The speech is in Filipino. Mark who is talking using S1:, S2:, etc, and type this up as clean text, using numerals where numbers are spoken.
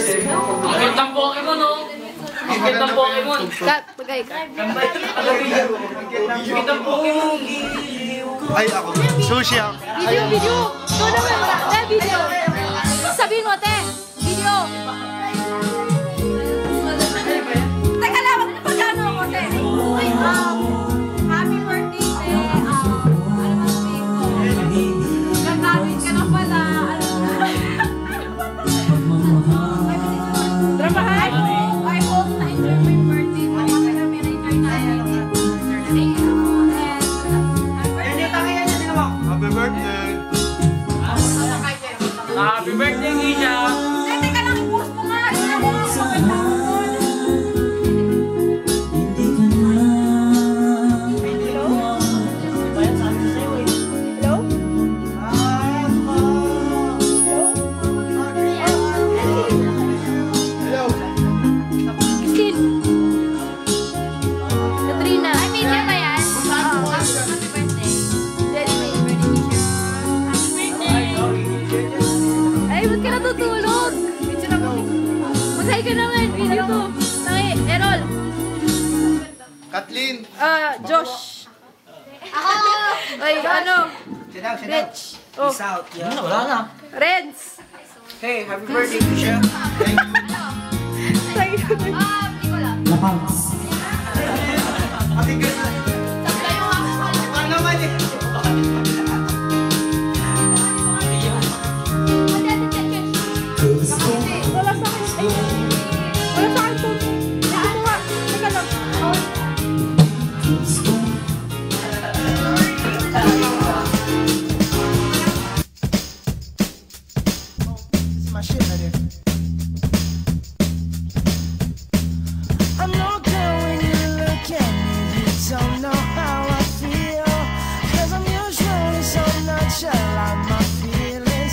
S1: Ang gandang Pokemon, oh. Ang gandang Pokemon.
S2: Kat, bagay ka.
S1: Ang gandang Pokemon.
S3: Ay, ako. Sushi ako.
S2: Video. Ito naman. Video. Sabihin mo, te. Video. Teka lang, magpagano ako, te. Happy birthday, te. Ano ba sabihin ko? Gagawin ka na pala. Trabahan mo. I hope na-enjoy mo yung birthday mo. Kasi kami na-enjoy natin.
S3: Happy birthday.
S1: Happy birthday, Gisha.
S2: Teka lang, i-post mo nga.
S3: Kathleen.
S2: Josh. Ako! Ay, ano? Rich. Oh.
S4: Peace out. Yeah.
S1: Wala na.
S2: Renz.
S4: Hey, happy birthday, Misha.
S2: Wala sa akin. Wala sa akin po. Ito nga. Teka lang.
S3: This is my shit right here.